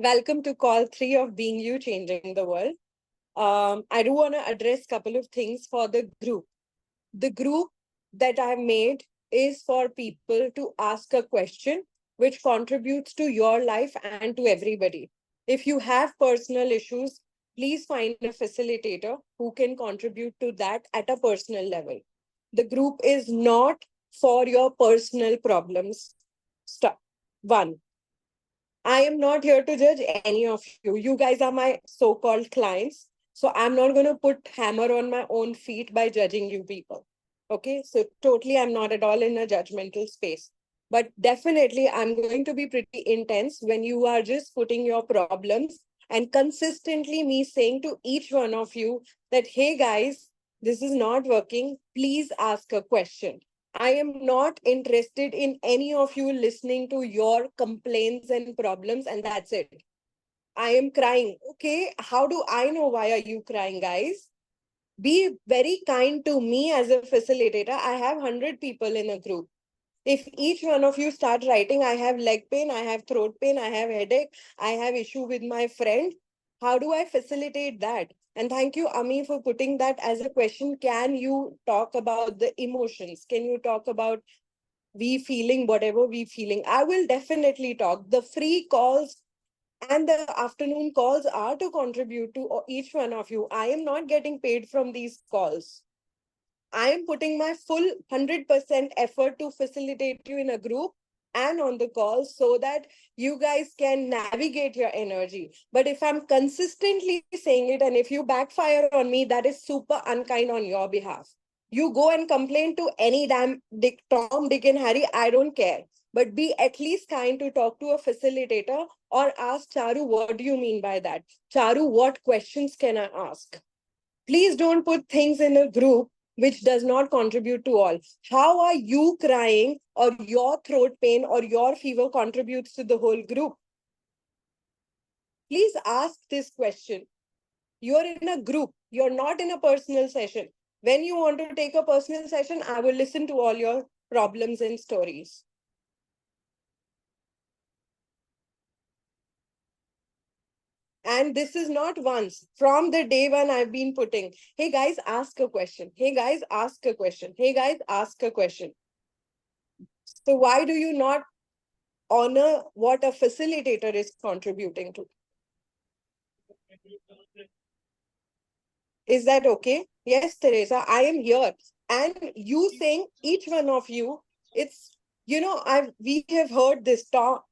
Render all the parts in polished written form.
Welcome to call 3 of Being You Changing the World. I do want to address a couple of things for the group. The group that I've made is for people to ask a question which contributes to your life and to everybody. If you have personal issues, please find a facilitator who can contribute to that at a personal level. The group is not for your personal problems. Stop. One, I am not here to judge any of you. You guys are my so-called clients. So I'm not going to put hammer on my own feet by judging you people. Okay. So totally, I'm not at all in a judgmental space. But definitely, I'm going to be pretty intense when you are just putting your problems and consistently me saying to each one of you that, hey guys, this is not working. Please ask a question. I am not interested in any of you listening to your complaints and problems, and that's it. I am crying. Okay, how do I know why are you crying, guys? Be very kind to me as a facilitator. I have 100 people in a group. If each one of you start writing, I have leg pain, I have throat pain, I have headache, I have issue with my friend, how do I facilitate that? And thank you, Ami, for putting that as a question. Can you talk about the emotions? Can you talk about we feeling whatever we feeling? I will definitely talk. The free calls and the afternoon calls are to contribute to each one of you. I am not getting paid from these calls. I am putting my full 100% effort to facilitate you in a group and on the call so that you guys can navigate your energy. But if I'm consistently saying it and if you backfire on me, that is super unkind on your behalf. You go and complain to any damn Tom, Dick, and Harry. I don't care. But be at least kind to talk to a facilitator or ask Charu, what do you mean by that? Charu, what questions can I ask? Please don't put things in a group which does not contribute to all. How are you crying or your throat pain or your fever contributes to the whole group? Please ask this question. You're in a group. You're not in a personal session. When you want to take a personal session, I will listen to all your problems and stories. And this is not once. From the day one, I've been putting, hey guys, ask a question. Hey guys, ask a question. Hey guys, ask a question. So why do you not honor what a facilitator is contributing to? Is that okay? Yes, Teresa, I am here. And you saying each one of you, it's, we have heard this talk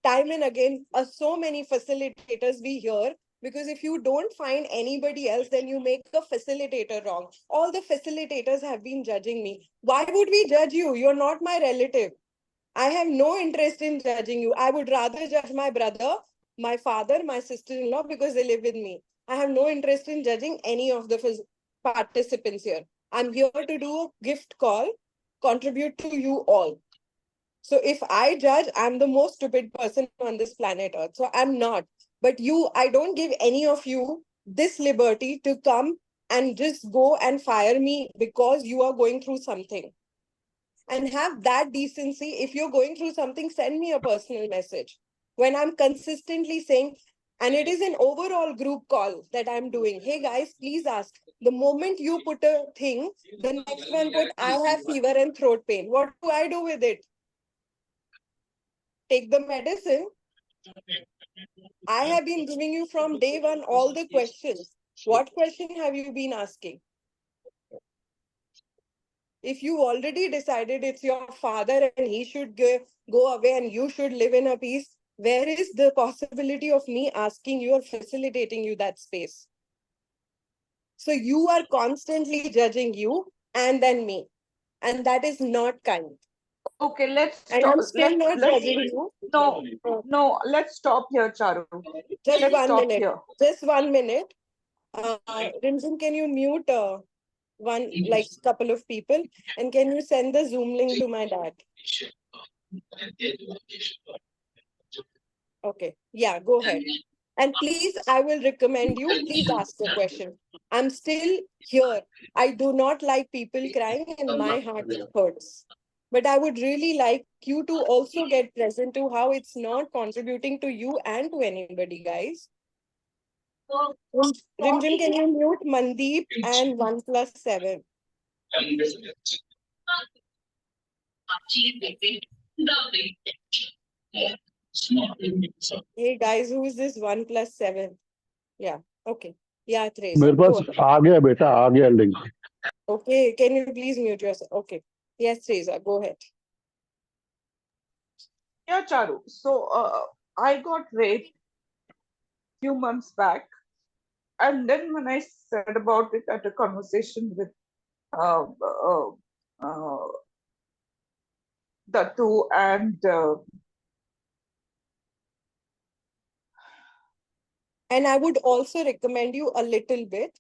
time and again, so many facilitators we hear, because if you don't find anybody else, then you make a facilitator wrong. All the facilitators have been judging me. Why would we judge you? You're not my relative. I have no interest in judging you. I would rather judge my brother, my father, my sister-in-law because they live with me. I have no interest in judging any of the participants here. I'm here to do a gift call, contribute to you all. So if I judge, I'm the most stupid person on this planet Earth. So I'm not. But I don't give any of you this liberty to come and just go and fire me because you are going through something. And have that decency. If you're going through something, send me a personal message. When I'm consistently saying, and it is an overall group call that I'm doing, hey guys, please ask. The moment you put a thing, the next one put, I have fever and throat pain. What do I do with it? Take the medicine. I have been giving you from day one all the questions. What question have you been asking? If you already decided it's your father and he should go away and you should live in a peace, where is the possibility of me asking you or facilitating you that space? So you are constantly judging you and then me. And that is not kind. Okay, let's And stop. I'm still not judging you. No, let's stop here, Charu. Just Let's 1 minute. Here. Just 1 minute. Rimzin, can you mute couple of people? And can you send the Zoom link to my dad? Okay. Yeah, go ahead. And please, I will recommend you, please ask a question. I'm still here. I do not like people crying and my heart hurts. But I would really like you to also get present to how it's not contributing to you and to anybody, guys. Rimjim, can you mute Mandeep and 1+7? Hey guys, who is this 1+7? Yeah, okay. Yeah, Teresa. मेरे पास आ गया बेटा, आ गया link. Okay, can you please mute yourself? Okay. Yes, Teresa, go ahead. Yeah, Charu. So I got raped few months back, and then when I said about it at a conversation with uh, uh, uh, Datu And I would also recommend you a little bit.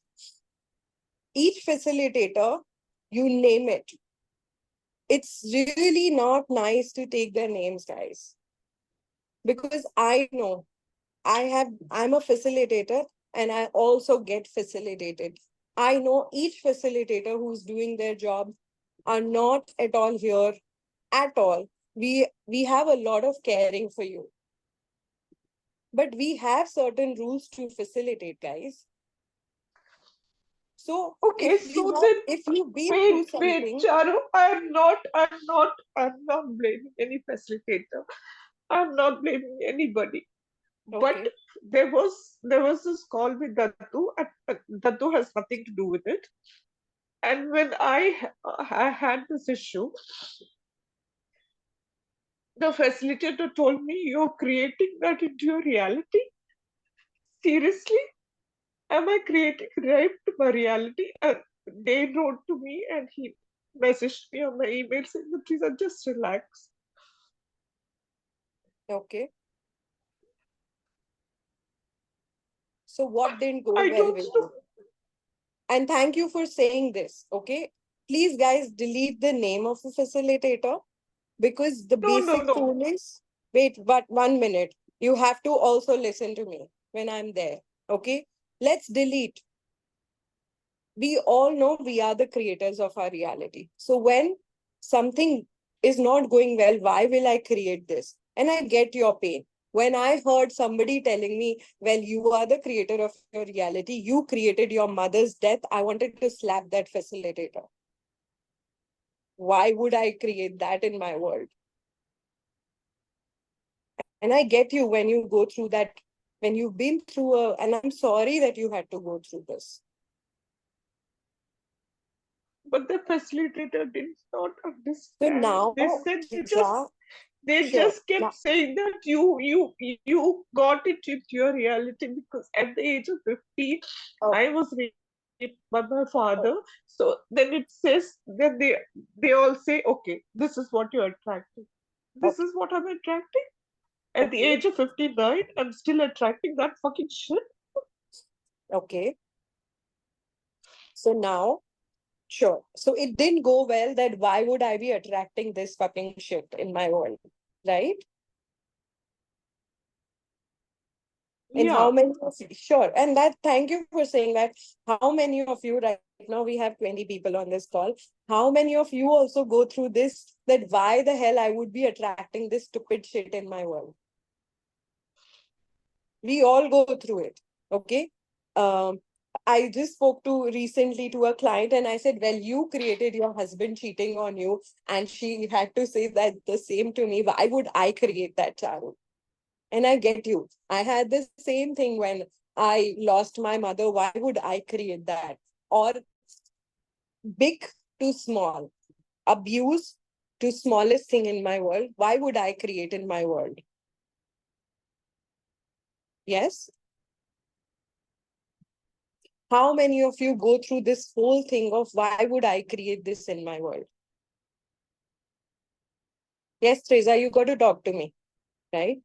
Each facilitator, you name it. It's really not nice to take their names, guys. Because I know I'm a facilitator and I also get facilitated. I know each facilitator who's doing their job are not at all here at all. We have a lot of caring for you. But we have certain rules to facilitate, guys. So okay, if you've been through something, wait, Charu, I'm not blaming any facilitator. I'm not blaming anybody. okay. But there was this call with Datu, and Datu has nothing to do with it. And when I had this issue, the facilitator told me, "You're creating that into your reality? Seriously? Am I creating rape to my reality?" And they wrote to me and he messaged me on my email saying, "Please just relax." Okay. So what didn't go I well don't with know. you? And thank you for saying this, okay? Please, guys, delete the name of the facilitator because the basic No. rule is, wait, but 1 minute. You have to also listen to me when I'm there, okay? Let's delete. We all know we are the creators of our reality. So when something is not going well, why will I create this? And I get your pain. When I heard somebody telling me, well, you are the creator of your reality, you created your mother's death, I wanted to slap that facilitator. Why would I create that in my world? And I get you when you go through that, when you've been through and I'm sorry that you had to go through this. But the facilitator did not So understand. now, They said Trisha, they sure. just kept saying that you got it into your reality because at the age of 15, I was raped by my father. So then it says, then they all say, okay, this is what you're attracting. This is what I'm attracting. At the age of 59, I'm still attracting that fucking shit. Okay. So now, sure. So it didn't go well that why would I be attracting this fucking shit in my world, right? And how many of you, sure. And that, thank you for saying that. How many of you, right now we have 20 people on this call. How many of you also go through this, that why the hell I would be attracting this stupid shit in my world? We all go through it. Okay. I just spoke to recently to a client and I said, well, you created your husband cheating on you. And she had to say that the same to me. Why would I create that, Charu? And I get you. I had the same thing when I lost my mother. Why would I create that? Or big to small, abuse to smallest thing in my world. Why would I create in my world? Yes. How many of you go through this whole thing of why would I create this in my world? Yes, Teresa, you got to talk to me, right?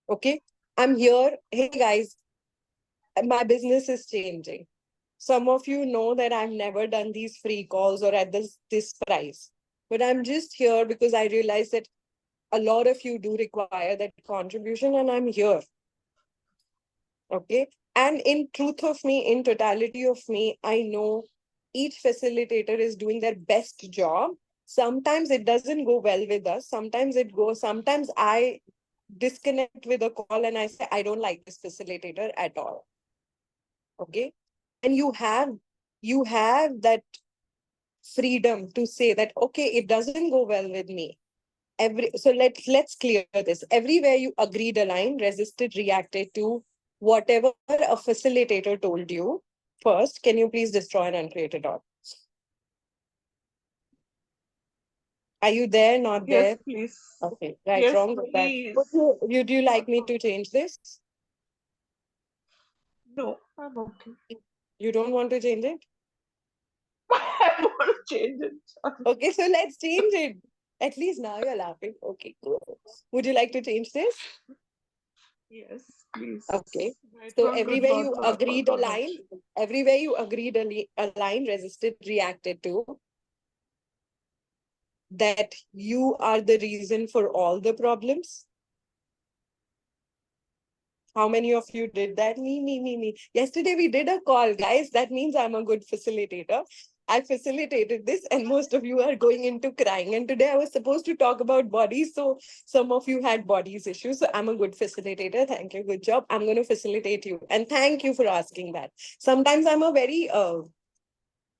Okay. I'm here. Hey, guys, my business is changing. Some of you know that I've never done these free calls or at this price. But I'm just here because I realize that a lot of you do require that contribution and I'm here. Okay. And in truth of me, in totality of me, I know each facilitator is doing their best job. Sometimes it doesn't go well with us. Sometimes I disconnect with a call and I say, I don't like this facilitator at all. Okay. And you have that freedom to say that, okay, it doesn't go well with me. Let's clear this. Everywhere you agreed, aligned, resisted, reacted to whatever a facilitator told you. First, can you please destroy and uncreate it all? Are you there? Not Yes, there? please. Okay, right, Yes, wrong with that. please. Would you like me to change this? No, I'm okay. You don't want to change it? I want to change it. Okay, so let's change it. At least now you're laughing. Okay, cool. Would you like to change this? Yes, please. Okay. Right, So wrong, good, everywhere bad, you bad, agreed, bad, bad. aligned, everywhere you agreed, aligned, resisted, reacted to, that you are the reason for all the problems. How many of you did that? Me. Yesterday we did a call, guys. That means I'm a good facilitator. I facilitated this, and most of you are going into crying. And today I was supposed to talk about bodies. So some of you had bodies issues. So I'm a good facilitator. Thank you. Good job. I'm going to facilitate you. And thank you for asking that. Sometimes I'm a very,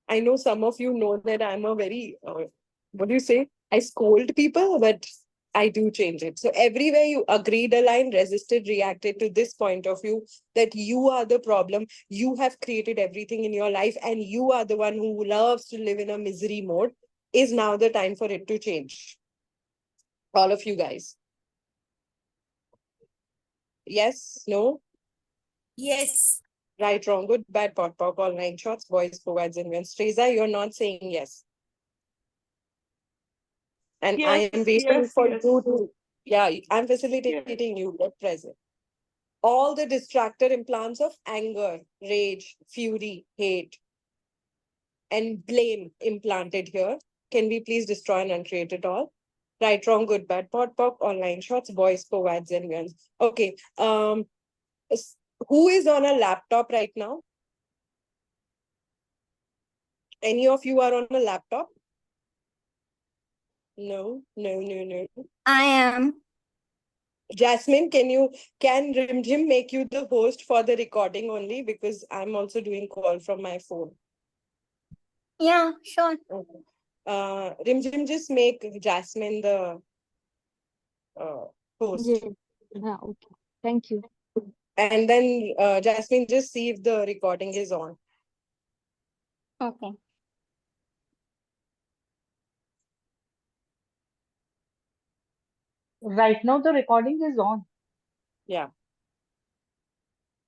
I know some of you know that I'm a very, what do you say? I scold people, but I do change it. So everywhere you agreed, aligned, resisted, reacted to this point of view that you are the problem, you have created everything in your life, and you are the one who loves to live in a misery mode, is now the time for it to change. All of you guys. Yes, no, Yes. right, wrong, good, bad, pot, pop, all nine shots, boys, provides, and wins. Teresa, you're not saying yes. And I Yes, am waiting yes, for yes. you to, yeah, I'm facilitating you, get present. All the distractor implants of anger, rage, fury, hate, and blame implanted here. Can we please destroy and uncreate it all? Right, wrong, good, bad, pot, pop, online shots, boys, provides, and guns. Okay. Who is on a laptop right now? Any of you are on a laptop? No. I am. Jasmine, can Rimjim make you the host for the recording only, because I'm also doing call from my phone. Yeah, sure. Okay. Rimjim, just make Jasmine the host. Yeah, okay. Thank you. And then Jasmine, just see if the recording is on. Okay. Right now the recording is on. Yeah.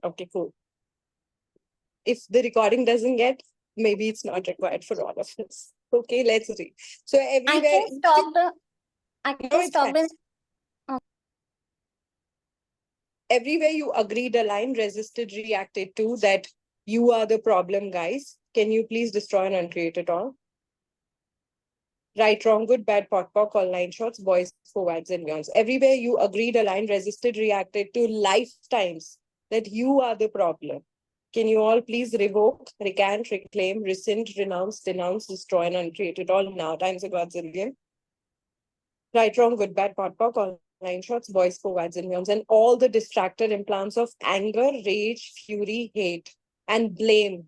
Okay, cool. If the recording doesn't get, maybe it's not required for all of us. Okay, let's read. So I everywhere. can stop the. I No, can it's stop fine. the. Everywhere you agreed, aligned, resisted, reacted to that you are the problem, guys. Can you please destroy and uncreate it all? Right, wrong, good, bad, pot, pock, all nine shots, boys, forwards, and beyonds. Everywhere you agreed, aligned, resisted, reacted to lifetimes that you are the problem. Can you all please revoke, recant, reclaim, rescind, renounce, denounce, destroy, and uncreate it all now? Times of God's again. Right, wrong, good, bad, pot, pock, all nine shots, boys, forwards, and beyonds, and all the distractor implants of anger, rage, fury, hate, and blame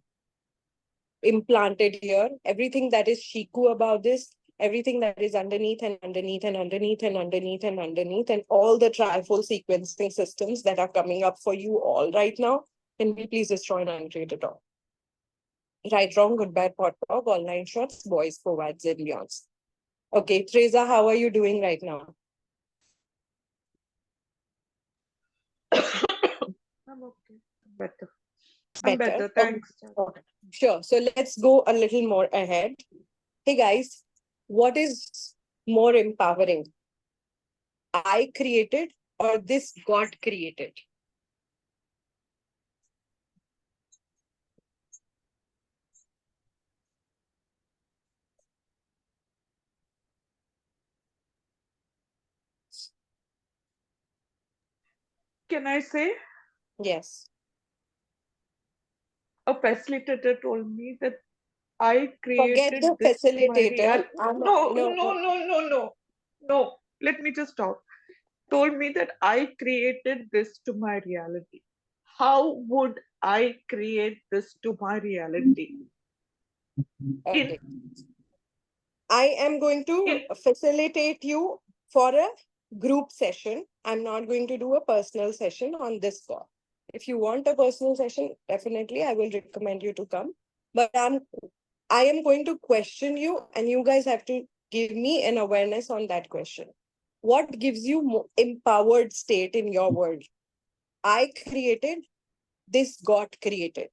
implanted here. Everything that is Shiku about this, everything that is underneath and underneath and underneath and underneath and underneath, and all the trifold sequencing systems that are coming up for you all right now. Can we please destroy and uncreate it all? Right, wrong, good, bad, pot, pop, all nine shots, boys, forwards, and beyonds. Okay, Teresa, how are you doing right now? I'm okay. Better. I'm better. Okay. Thanks. Okay. Sure. So let's go a little more ahead. Hey guys, what is more empowering? I created or this got created? Can I say? Yes. A facilitator told me that I Forget created the this to my facilitator. no, No, no, no. no, no, no, no. Let me just talk. Told me that I created this to my reality. How would I create this to my reality? Okay. In I am going to in facilitate you for a group session. I'm not going to do a personal session on this call. If you want a personal session, definitely I will recommend you to come. But I am going to question you, and you guys have to give me an awareness on that question. What gives you empowered state in your world? I created, this got created.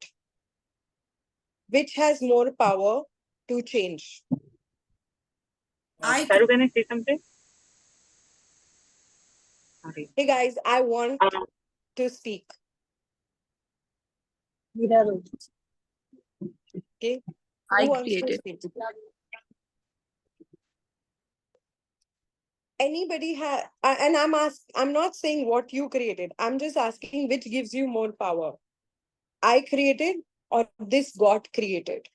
Which has more power to change? Charu, can I say something? Sorry. Hey guys, I want to speak. Okay. I Who wants to created. speak? Anybody have, and I'm not saying what you created. I'm just asking which gives you more power. I created or this got created?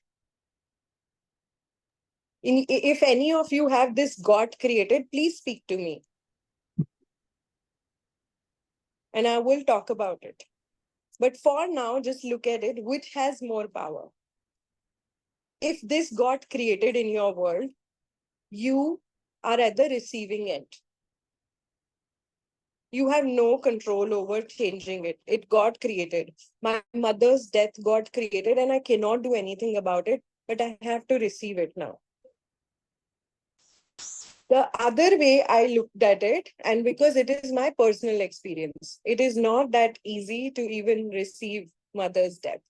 If any of you have this got created, please speak to me. And I will talk about it. But for now, just look at it. Which has more power? If this got created in your world, you are at the receiving end. You have no control over changing it. It got created. My mother's death got created, and I cannot do anything about it, but I have to receive it now. The other way I looked at it, and because it is my personal experience, it is not that easy to even receive mother's death.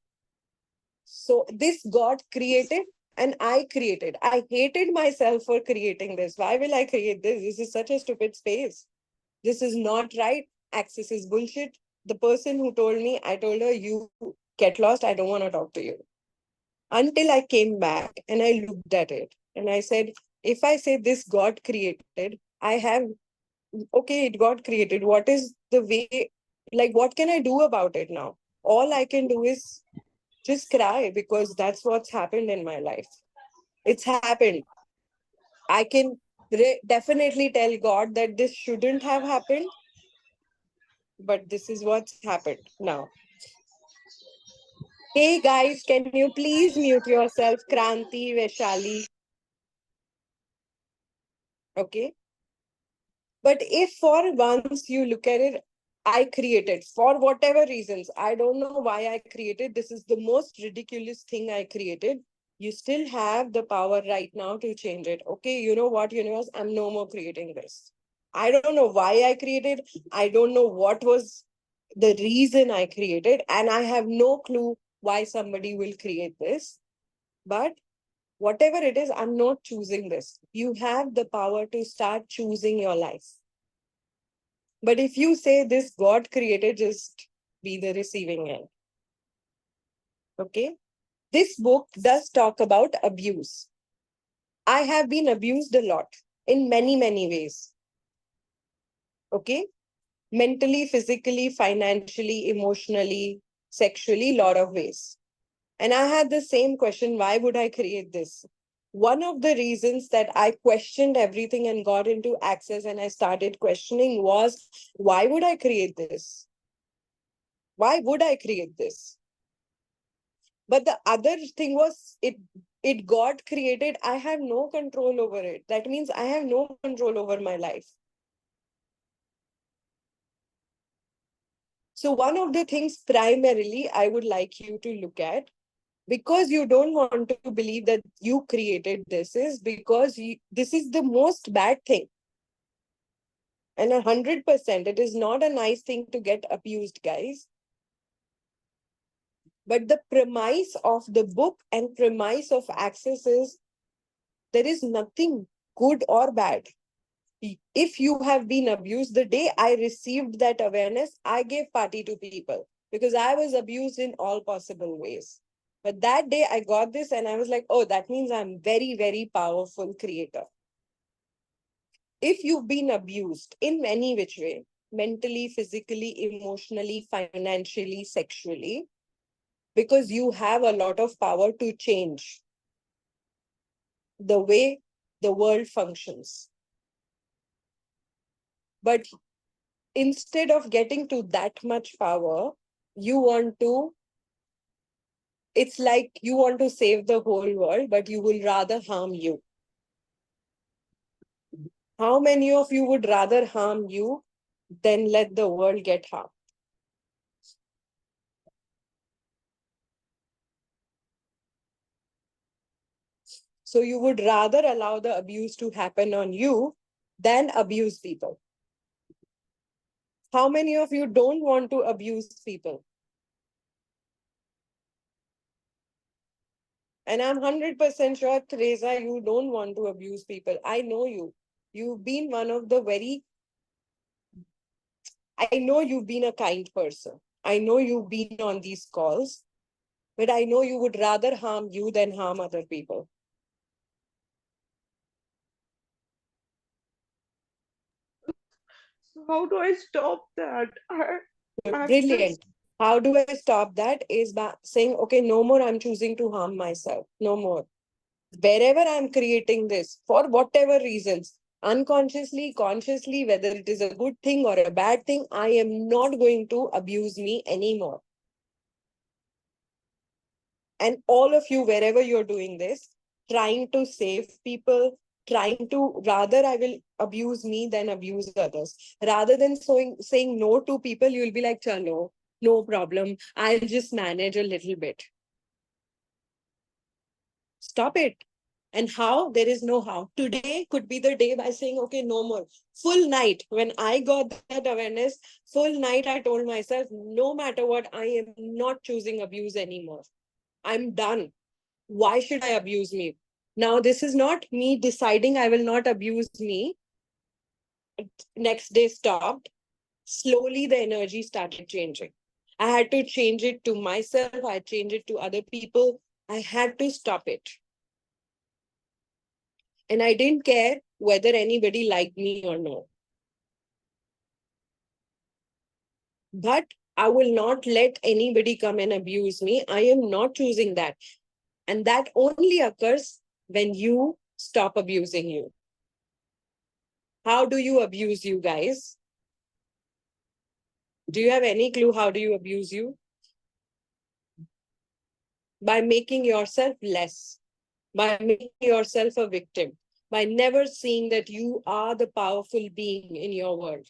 So this got created and I created. I hated myself for creating this. Why will I create this? This is such a stupid space. This is not right. Access is bullshit. The person who told me, I told her, you get lost. I don't want to talk to you. Until I came back and I looked at it and I said, if I say this got created, I have, okay, it got created. What is the way, like, what can I do about it now? All I can do is just cry because that's what's happened in my life. It's happened. I can definitely tell God that this shouldn't have happened, but this is what's happened now. Hey guys, can you please mute yourself, Kranti, Vaishali? Okay. But if for once you look at it, I created for whatever reasons, I don't know why I created. This is the most ridiculous thing I created. You still have the power right now to change it. Okay, you know what, universe? I'm no more creating this. I don't know why I created. I don't know what was the reason I created. And I have no clue why somebody will create this. But whatever it is, I'm not choosing this. You have the power to start choosing your life. But if you say this God created, just be the receiving end. Okay. This book does talk about abuse. I have been abused a lot in many, many ways. Okay. Mentally, physically, financially, emotionally, sexually, lot of ways. And I had the same question, why would I create this? One of the reasons that I questioned everything and got into Access and I started questioning was, why would I create this? Why would I create this? But the other thing was, it got created. I have no control over it. That means I have no control over my life. So one of the things primarily I would like you to look at, because you don't want to believe that you created this, is because this is the most bad thing. And 100%, it is not a nice thing to get abused, guys. But the premise of the book and premise of Access is, there is nothing good or bad. If you have been abused, the day I received that awareness, I gave party to people because I was abused in all possible ways. But that day I got this and I was like, oh, that means I'm very, very powerful creator. If you've been abused in any which way, mentally, physically, emotionally, financially, sexually, because you have a lot of power to change. the way the world functions. But instead of getting to that much power, it's like you want to save the whole world, but you will rather harm you. How many of you would rather harm you than let the world get harmed? So you would rather allow the abuse to happen on you than abuse people. How many of you don't want to abuse people? And I'm 100% sure, Teresa, you don't want to abuse people. I know you. You've been one of the I know you've been a kind person. I know you've been on these calls, but I know you would rather harm you than harm other people. So how do I stop that? I'm Brilliant. just How do I stop that? Is by saying, okay, no more, I'm choosing to harm myself. No more. Wherever I'm creating this, for whatever reasons, unconsciously, consciously, whether it is a good thing or a bad thing, I am not going to abuse me anymore. And all of you, wherever you're doing this, trying to save people, trying to, rather I will abuse me than abuse others. Rather than saying no to people, you'll be like, chalo, no problem. I'll just manage a little bit. Stop it. And how? There is no how. Today could be the day by saying, okay, no more. Full night. When I got that awareness, full night, I told myself, no matter what, I am not choosing abuse anymore. I'm done. Why should I abuse me? Now, this is not me deciding I will not abuse me. Next day stopped. Slowly, the energy started changing. I had to change it to myself. I changed it to other people. I had to stop it. And I didn't care whether anybody liked me or not. But I will not let anybody come and abuse me. I am not choosing that. And that only occurs when you stop abusing you. How do you abuse you guys? Do you have any clue how do you abuse you? By making yourself less, by making yourself a victim, by never seeing that you are the powerful being in your world.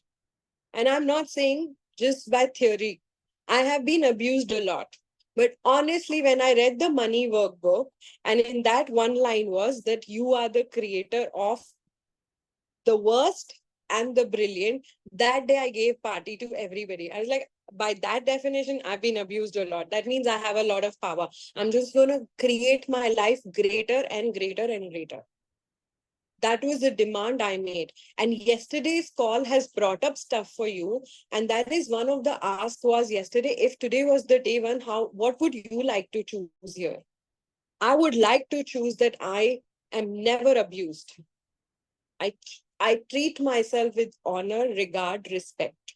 And I'm not saying just by theory. I have been abused a lot. But honestly, when I read the money workbook, and in that one line was that you are the creator of the worst and the brilliant, that day I gave party to everybody. I was like, by that definition, I've been abused a lot. That means I have a lot of power. I'm just going to create my life greater and greater and greater. That was the demand I made. And yesterday's call has brought up stuff for you. And that is one of the asks was yesterday, if today was the day one, what would you like to choose here? I would like to choose that I am never abused. I treat myself with honor, regard, respect.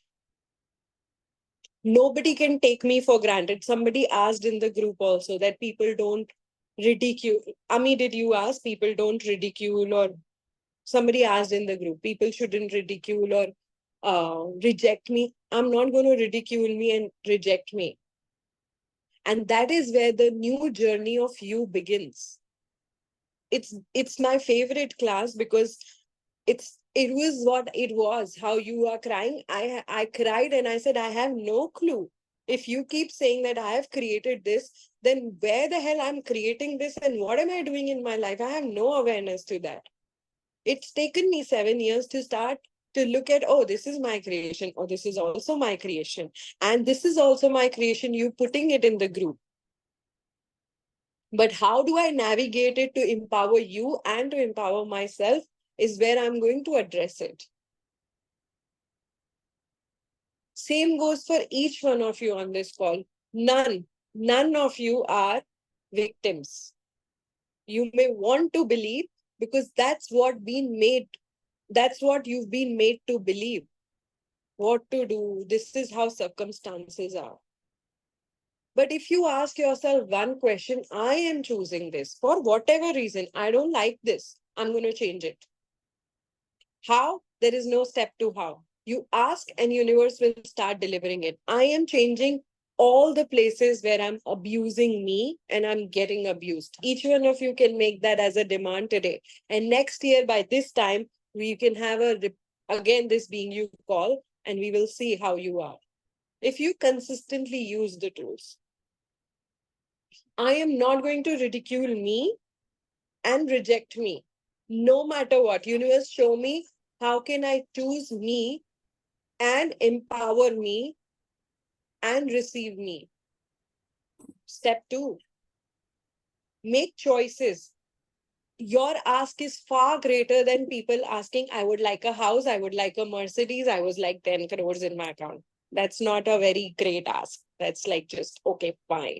Nobody can take me for granted. Somebody asked in the group also that people don't ridicule. Ami, did you ask people don't ridicule, or somebody asked in the group, people shouldn't ridicule or reject me? I'm not going to ridicule me and reject me. And that is where the new journey of you begins. It's my favorite class because it was what it was. How you are crying. I cried and I said, I have no clue. If you keep saying that I have created this, then where the hell I'm creating this and what am I doing in my life? I have no awareness to that. It's taken me 7 years to start to look at, oh, this is my creation. Oh, this is also my creation. And this is also my creation. You putting it in the group. But how do I navigate it to empower you and to empower myself is where I'm going to address it. Same goes for each one of you on this call. None of you are victims. You may want to believe because that's what you've been made to believe. What to do, this is how circumstances are. But if you ask yourself one question, I am choosing this for whatever reason, I don't like this, I'm going to change it. How? There is no step to how. You ask and universe will start delivering it. I am changing all the places where I'm abusing me and I'm getting abused. Each one of you can make that as a demand today. And next year by this time, we can have again this being you call and we will see how you are. If you consistently use the tools. I am not going to ridicule me and reject me. No matter what, universe, show me how can I choose me and empower me and receive me. Step 2, make choices. Your ask is far greater than people asking, I would like a house, I would like a Mercedes, I was like 10 crores in my account. That's not a very great ask. That's like just, okay, fine.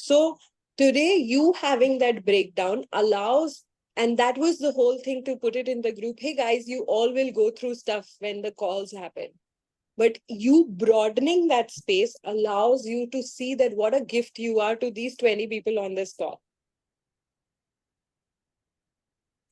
So today, you having that breakdown allows, and that was the whole thing to put it in the group. Hey guys, you all will go through stuff when the calls happen. But you broadening that space allows you to see that what a gift you are to these 20 people on this call.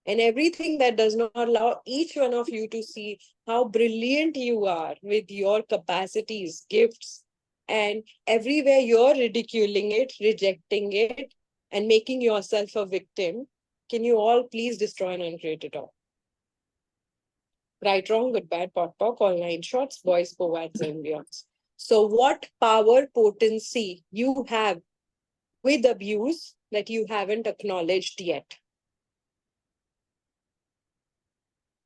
And everything that does not allow each one of you to see how brilliant you are with your capacities, gifts, and everywhere you're ridiculing it, rejecting it, and making yourself a victim. Can you all please destroy and uncreate it all? Right, wrong, good, bad, pot, pock, all 9 shots, boys, poets, and beyonds. So what power potency you have with abuse that you haven't acknowledged yet?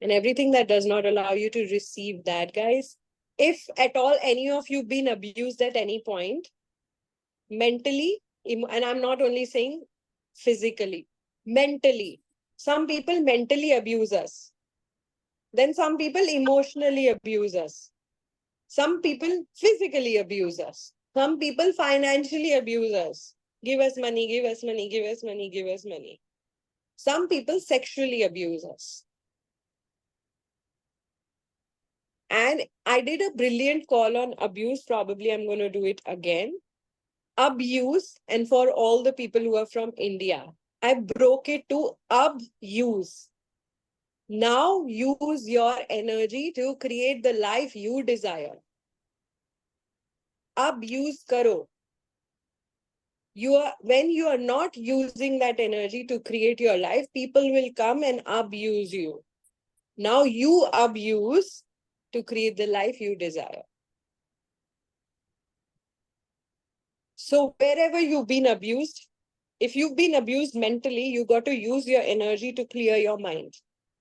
And everything that does not allow you to receive that, guys. If at all any of you been abused at any point, mentally, and I'm not only saying physically, mentally. Some people mentally abuse us. Then some people emotionally abuse us. Some people physically abuse us. Some people financially abuse us. Give us money, give us money, give us money, give us money. Some people sexually abuse us. And I did a brilliant call on abuse. Probably I'm going to do it again. Abuse, and for all the people who are from India, I broke it to abuse. Now use your energy to create the life you desire. Abuse karo. When you are not using that energy to create your life, people will come and abuse you. Now you abuse to create the life you desire. So wherever you've been abused, if you've been abused mentally, you got to use your energy to clear your mind.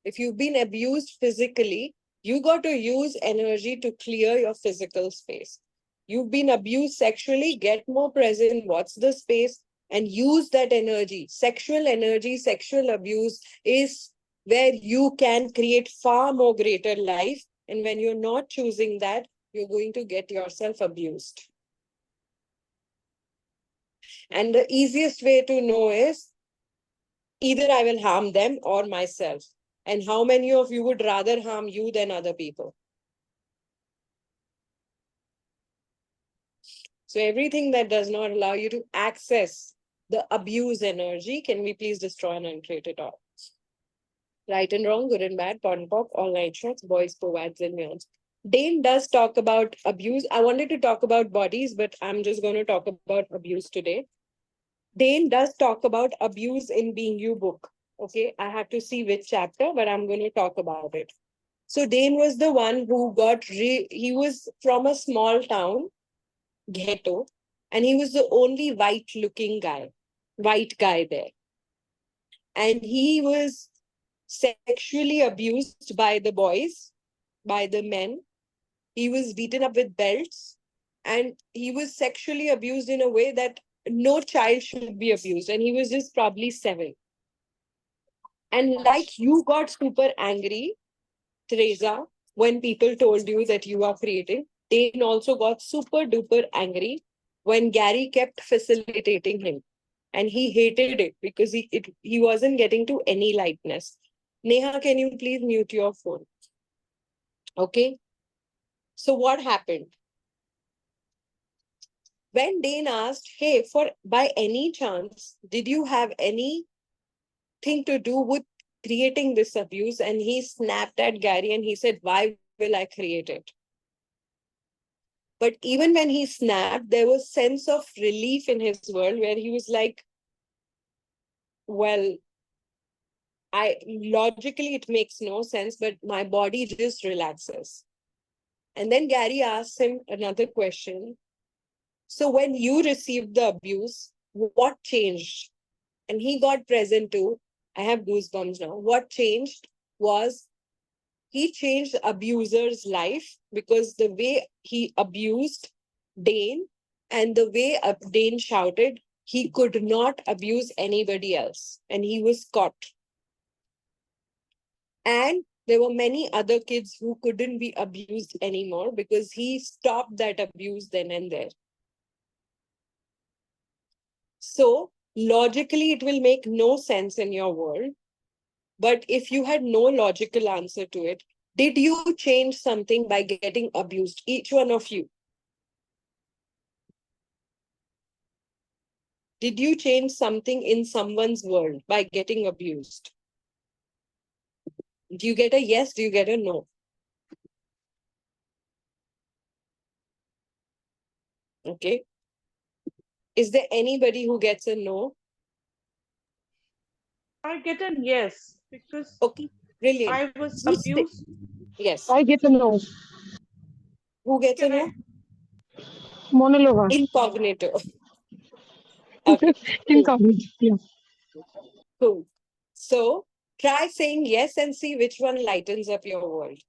If you've been abused physically, you got to use energy to clear your physical space. You've been abused sexually, get more present, watch the space, and use that energy. Sexual energy, sexual abuse is where you can create far more greater life. And when you're not choosing that, you're going to get yourself abused. And the easiest way to know is either I will harm them or myself. And how many of you would rather harm you than other people? So everything that does not allow you to access the abuse energy, can we please destroy and uncreate it all? Right and wrong, good and bad, pon pop, all night shots, boys, poets, and beyonds. Dane does talk about abuse. I wanted to talk about bodies, but I'm just going to talk about abuse today. Dane does talk about abuse in Being You book. Okay, I have to see which chapter, but I'm going to talk about it. So Dane was the one who he was from a small town, ghetto, and he was the only white guy there. And he was sexually abused by the boys, by the men. He was beaten up with belts, and he was sexually abused in a way that no child should be abused. And he was just probably 7. And like you got super angry, Teresa, when people told you that you are creating, Dane also got super duper angry when Gary kept facilitating him. And he hated it because he wasn't getting to any lightness. Neha, can you please mute your phone? Okay. So what happened? When Dane asked, hey, by any chance, did you have anything to do with creating this abuse? And he snapped at Gary and he said, why will I create it? But even when he snapped, there was sense of relief in his world where he was like, well, logically it makes no sense, but my body just relaxes. And then Gary asked him another question. So when you received the abuse, what changed? And he got present too. I have goosebumps now. What changed was he changed the abuser's life because the way he abused Dane and the way Dane shouted, he could not abuse anybody else. And he was caught. And there were many other kids who couldn't be abused anymore because he stopped that abuse then and there. So logically, it will make no sense in your world. But if you had no logical answer to it, did you change something by getting abused? Each one of you. Did you change something in someone's world by getting abused? Do you get a yes? Do you get a no? Okay. Is there anybody who gets a no? I get a yes because Okay, brilliant. I was Just say- abused. Yes. I get a no. Who gets a Can no? I? Monologue. Incognito. Okay, cool. Incognito. Yeah. Cool. So try saying yes and see which one lightens up your world.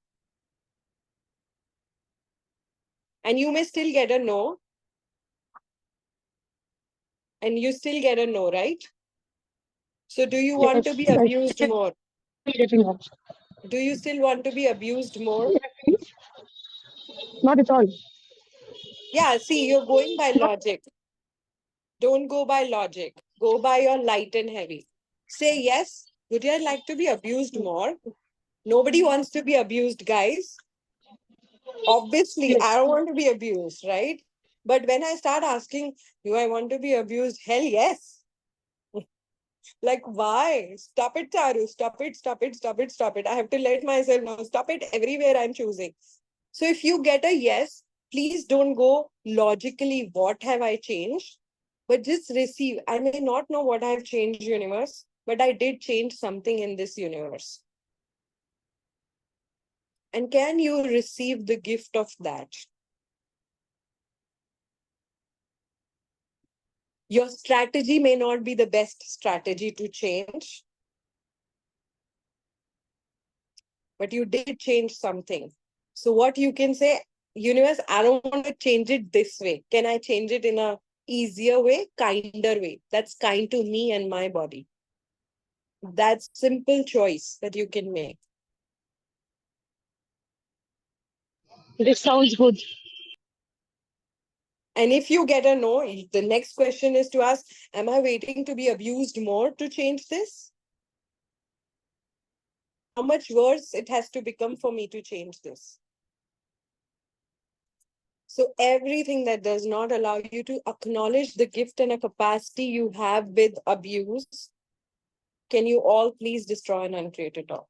And you may still get a no. And you still get a no, right? So do you want to be Yes, abused more? getting up. Do you still want to be abused more? Not at all. Yeah, see, you're going by logic. Don't go by logic. Go by your light and heavy. Say yes. Would you like to be abused more? Nobody wants to be abused, guys. Obviously, I don't want to be abused, right? But when I start asking, do I want to be abused? Hell yes. Like, why? Stop it, Charu. Stop it, stop it, stop it, stop it. I have to let myself know. Stop it everywhere I'm choosing. So if you get a yes, please don't go logically, what have I changed? But just receive. I may not know what I've changed, universe, but I did change something in this universe. And can you receive the gift of that? Your strategy may not be the best strategy to change, but you did change something. So what you can say, universe, I don't want to change it this way. Can I change it in a easier way, kinder way? That's kind to me and my body. That's simple choice that you can make. This sounds good. And if you get a no, the next question is to ask, am I waiting to be abused more to change this? How much worse it has to become for me to change this? So everything that does not allow you to acknowledge the gift and a capacity you have with abuse, can you all please destroy and uncreate it all?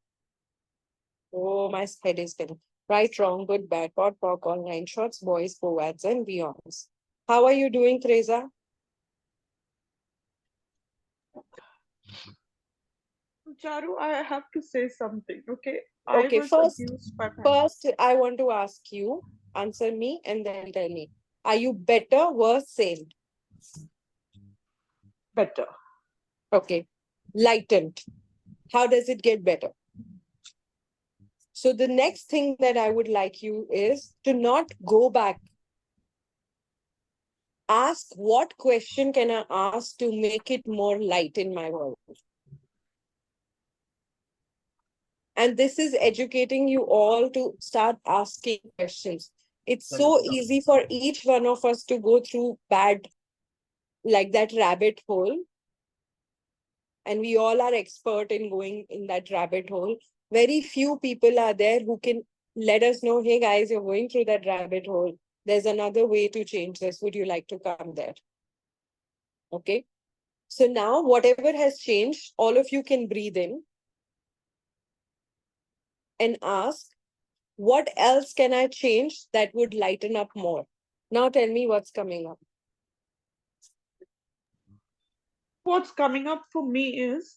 Oh, my head is spinning. Right, wrong, good, bad, pot, pock, all nine shots, boys, poads, and beyonds. How are you doing, Teresa? Charu, I have to say something, okay? Okay, I was abused by my mom. first, I want to ask you, answer me, and then tell me. Are you better, worse, same? Better. Okay. Lightened. How does it get better? So the next thing that I would like you is to not go back. Ask what question can I ask to make it more light in my world? And this is educating you all to start asking questions. It's so easy for each one of us to go through bad, like that rabbit hole. And we all are expert in going in that rabbit hole. Very few people are there who can let us know, hey guys, you're going through that rabbit hole. There's another way to change this. Would you like to come there? Okay. So now whatever has changed, all of you can breathe in and ask, what else can I change that would lighten up more? Now tell me what's coming up. What's coming up for me is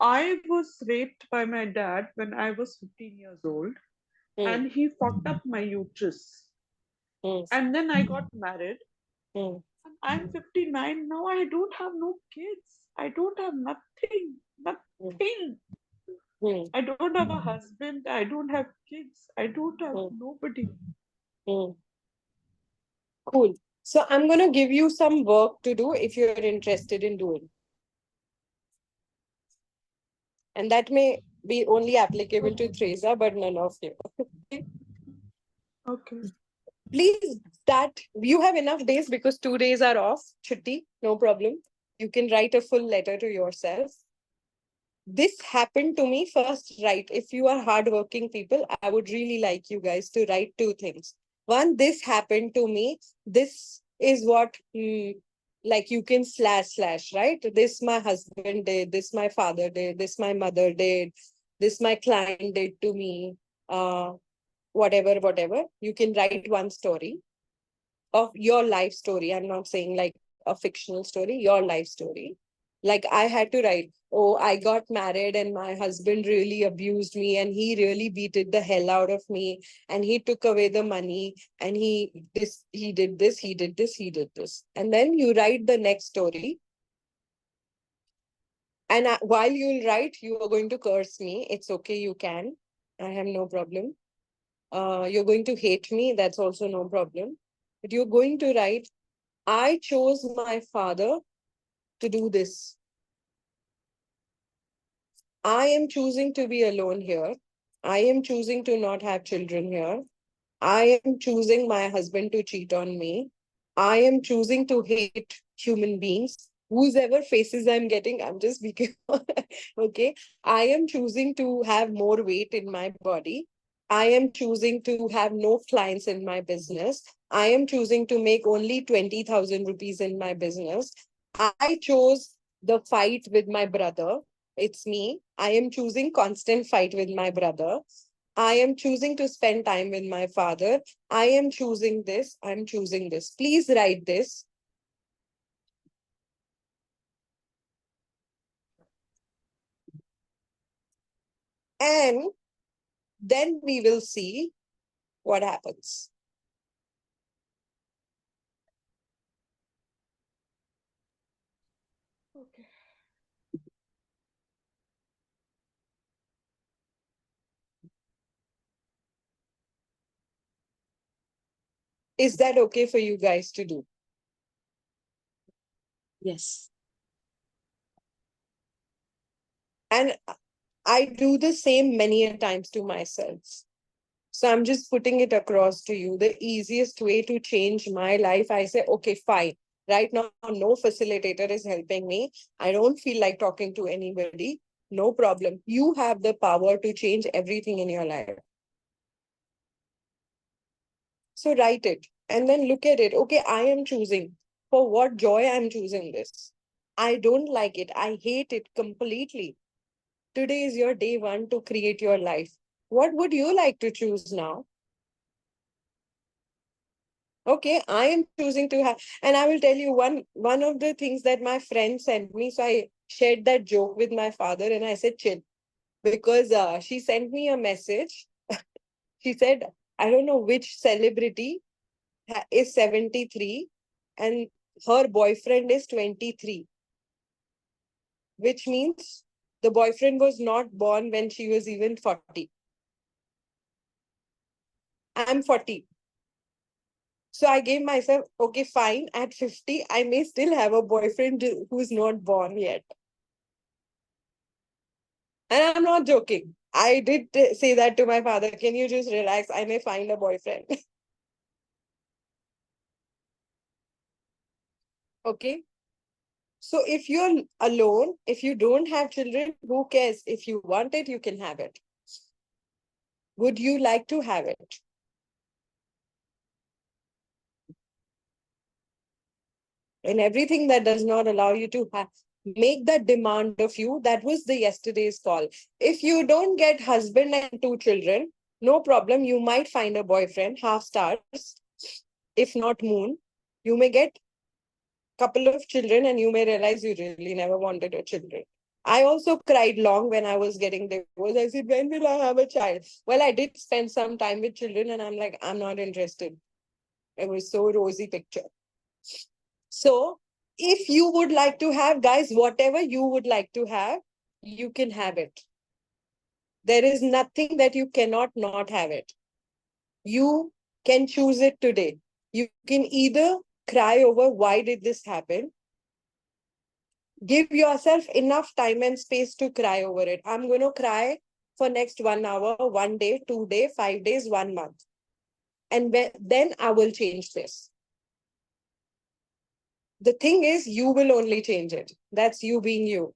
I was raped by my dad when I was 15 years old, Hmm, and he fucked up my uterus. hmm, And then I got married. hmm, And I'm 59 now. I don't have no kids. I don't have nothing. Nothing. hmm, I don't have a husband. I don't have kids. I don't have hmm, nobody. hmm. Cool. So I'm going to give you some work to do if you're interested in doing. And that may be only applicable to Teresa, but none of you. Okay. Please start. You have enough days because 2 days are off. Chutti, no problem. You can write a full letter to yourself. This happened to me first. Write. If you are hardworking people, I would really like you guys to write 2 things. One, this happened to me. This is what, like you can slash, right? This my husband did. This my father did. This my mother did. This my client did to me. Whatever. You can write one story of your life story. I'm not saying like a fictional story, your life story. Like I had to write, oh, I got married and my husband really abused me and he really beated the hell out of me and he took away the money and he did this, he did this, he did this. And then you write the next story. And while you'll write, you are going to curse me. It's okay, you can. I have no problem. You're going to hate me. That's also no problem. But you're going to write, I chose my father to do this. I am choosing to be alone here. I am choosing to not have children here. I am choosing my husband to cheat on me. I am choosing to hate human beings. Whoever faces I'm getting, I'm just speaking. Okay. I am choosing to have more weight in my body. I am choosing to have no clients in my business. I am choosing to make only 20,000 rupees in my business. I chose the fight with my brother. It's me. I am choosing constant fight with my brother. I am choosing to spend time with my father. I am choosing this. I'm choosing this. Please write this. And then we will see what happens. Okay. Is that okay for you guys to do? Yes. And I do the same many a times to myself. So I'm just putting it across to you. The easiest way to change my life, I say, okay, fine. Right now, no facilitator is helping me. I don't feel like talking to anybody. No problem. You have the power to change everything in your life. So write it and then look at it. Okay, I am choosing. For what joy I'm choosing this. I don't like it. I hate it completely. Today is your day one to create your life. What would you like to choose now? Okay, I am choosing to have, and I will tell you one of the things that my friend sent me. So I shared that joke with my father and I said, chill, because she sent me a message. She said, I don't know which celebrity is 73 and her boyfriend is 23, which means the boyfriend was not born when she was even 40. I'm 40. So I gave myself, okay, fine, at 50, I may still have a boyfriend who's not born yet. And I'm not joking. I did say that to my father. Can you just relax? I may find a boyfriend. Okay. So if you're alone, if you don't have children, who cares? If you want it, you can have it. Would you like to have it? And everything that does not allow you to make that demand of you, that was the yesterday's call. If you don't get husband and 2 children, no problem. You might find a boyfriend, half stars, if not moon. You may get couple of children and you may realize you really never wanted a children. I also cried long when I was getting divorced. I said, when will I have a child? Well, I did spend some time with children and I'm like, I'm not interested. It was so rosy picture. So if you would like to have, guys, whatever you would like to have, you can have it. There is nothing that you cannot not have it. You can choose it today. You can either cry over why did this happen. Give yourself enough time and space to cry over it. I'm going to cry for next 1 hour, 1 day, 2 days, 5 days, 1 month. And then I will change this. The thing is, you will only change it. That's you being you.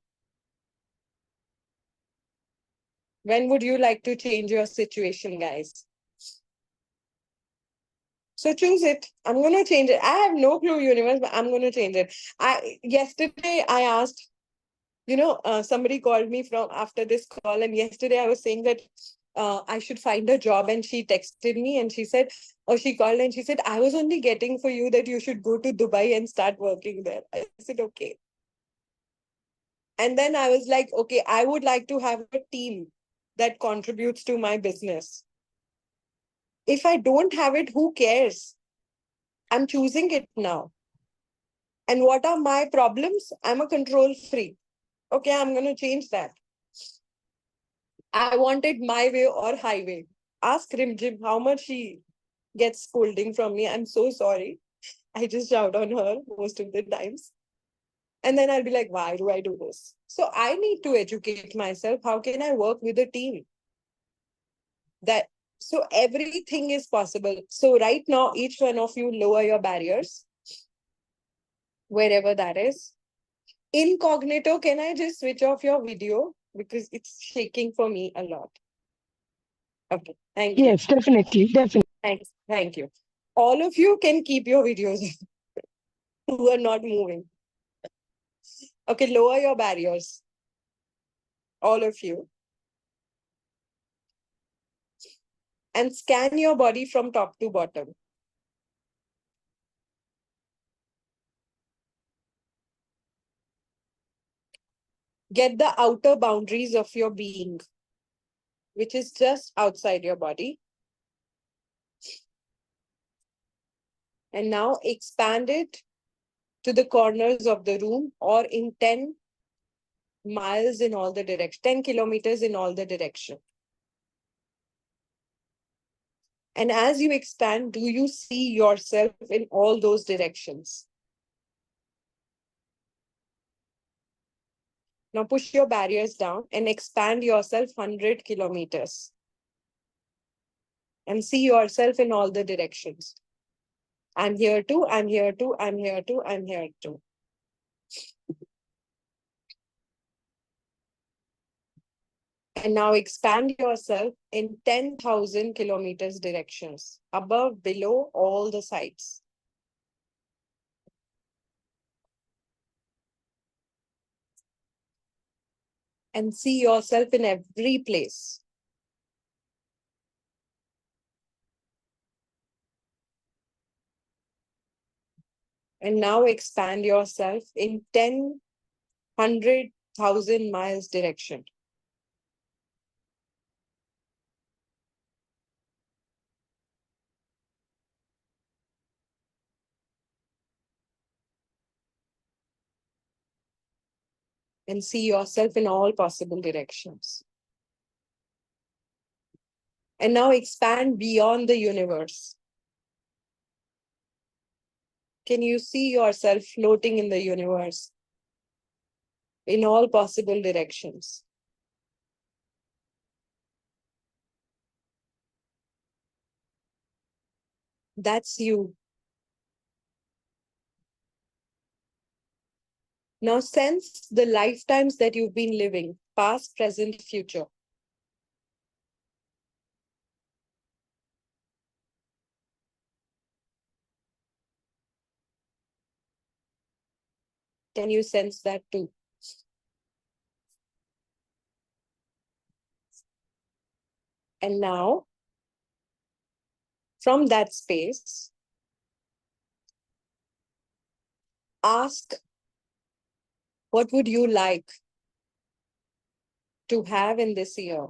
When would you like to change your situation, guys? So choose it. I'm going to change it. I have no clue, universe, but I'm going to change it. Yesterday, I asked, somebody called me from after this call. And yesterday I was saying that I should find a job. And she texted me and she said, or she called and she said, I was only getting for you that you should go to Dubai and start working there. I said, okay. And then I was like, okay, I would like to have a team that contributes to my business. If I don't have it, who cares? I'm choosing it now. And what are my problems? I'm a control freak. Okay, I'm going to change that. I wanted my way or highway. Ask Rimjim how much she gets scolding from me. I'm so sorry. I just shout on her most of the times. And then I'll be like, why do I do this? So I need to educate myself. How can I work with a team? So everything is possible. So right now, each one of you lower your barriers, wherever that is. Incognito, can I just switch off your video? Because it's shaking for me a lot. Okay, thank you. Yes, definitely. Thanks. Thank you. All of you can keep your videos who are not moving. Okay, lower your barriers. All of you. And scan your body from top to bottom. Get the outer boundaries of your being, which is just outside your body. And now expand it to the corners of the room or in 10 miles in all the directions, 10 kilometers in all the direction. And as you expand, do you see yourself in all those directions? Now push your barriers down and expand yourself 100 kilometers. And see yourself in all the directions. I'm here too, I'm here too, I'm here too, I'm here too. And now expand yourself in 10,000 kilometers directions, above, below, all the sides. And see yourself in every place. And now expand yourself in 10, 100,000 miles direction. And see yourself in all possible directions. And now expand beyond the universe. Can you see yourself floating in the universe in all possible directions? That's you. Now sense the lifetimes that you've been living, past, present, future. Can you sense that too? And now, from that space, ask, what would you like to have in this year?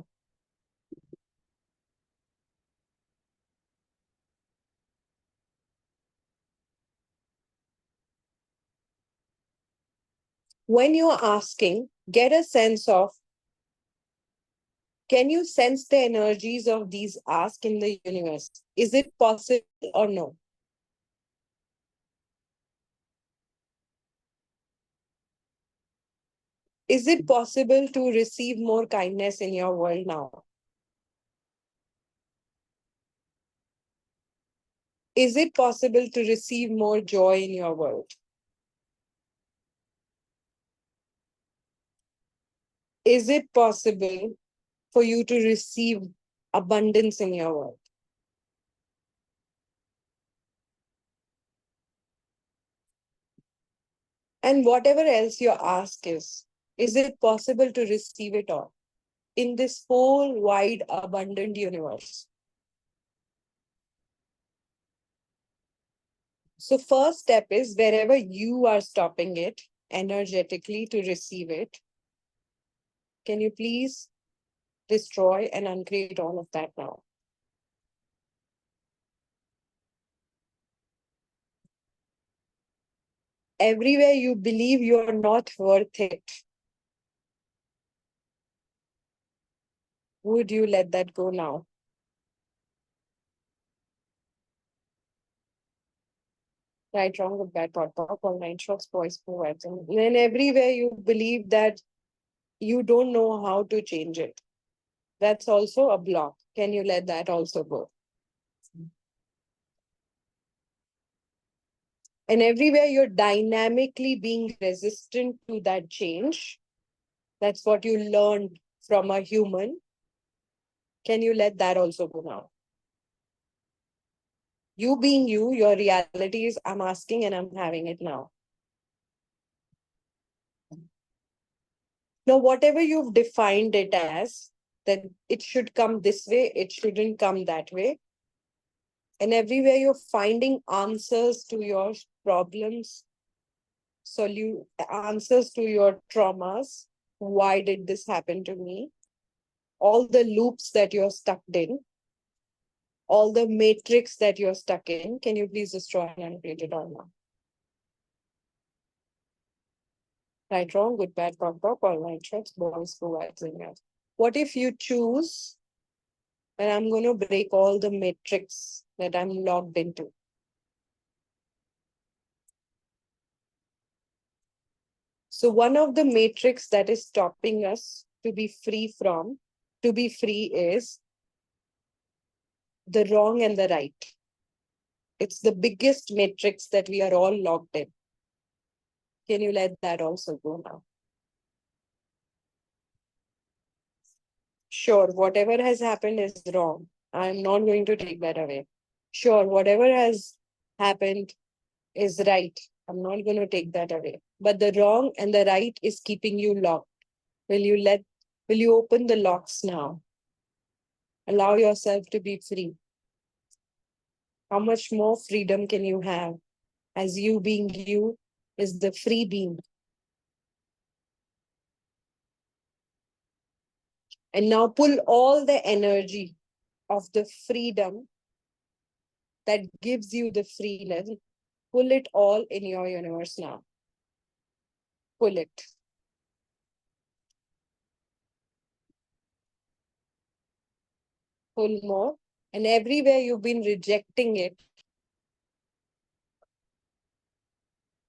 When you're asking, get a sense of, can you sense the energies of these asks in the universe? Is it possible or no? Is it possible to receive more kindness in your world now? Is it possible to receive more joy in your world? Is it possible for you to receive abundance in your world? And whatever else your ask is it possible to receive it all in this whole wide, abundant universe? So first step is wherever you are stopping it energetically to receive it, can you please destroy and uncreate all of that now? Everywhere you believe you are not worth it, would you let that go now? Right, wrong, good, bad, pot, pop, all nine shots, boys, words. And then everywhere you believe that you don't know how to change it, that's also a block. Can you let that also go? And everywhere you're dynamically being resistant to that change, that's what you learned from a human. Can you let that also go now? You being you, your reality is, I'm asking and I'm having it now. Now, whatever you've defined it as, that it should come this way, it shouldn't come that way. And everywhere you're finding answers to your problems, answers to your traumas. Why did this happen to me? All the loops that you're stuck in, all the matrix that you're stuck in, can you please destroy and create it all now? Right, wrong, good, bad, pop, all nine shots, boys, provides, and yes. What if you choose, and I'm going to break all the matrix that I'm logged into? So one of the matrix that is stopping us to be free is the wrong and the right. It's the biggest matrix that we are all locked in. Can you let that also go now? Sure, whatever has happened is wrong. I'm not going to take that away. Sure, whatever has happened is right. I'm not going to take that away. But the wrong and the right is keeping you locked. Will you open the locks now? Allow yourself to be free. How much more freedom can you have as you being you is the free being? And now pull all the energy of the freedom that gives you the freedom. Pull it all in your universe now. Pull it. Pull more. And everywhere you've been rejecting it,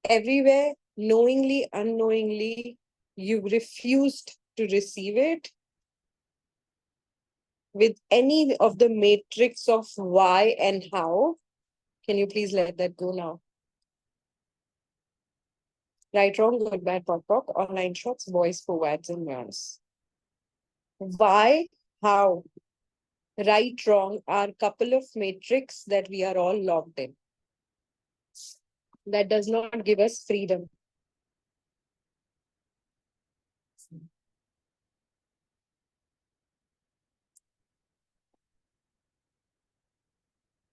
everywhere, knowingly, unknowingly, you refused to receive it with any of the matrix of why and how. Can you please let that go now? Right, wrong, good, bad, pop, online shots, voice, forwards, and nuance. Why, how, right, wrong are couple of matrix that we are all locked in. That does not give us freedom.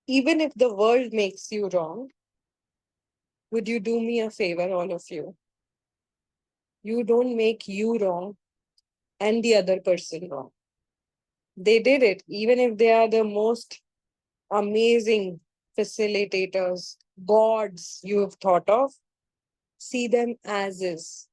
even if the world makes you wrong, would you do me a favor, all of you? You don't make you wrong and the other person wrong. They did it, even if they are the most amazing facilitators, gods you have thought of, see them as is.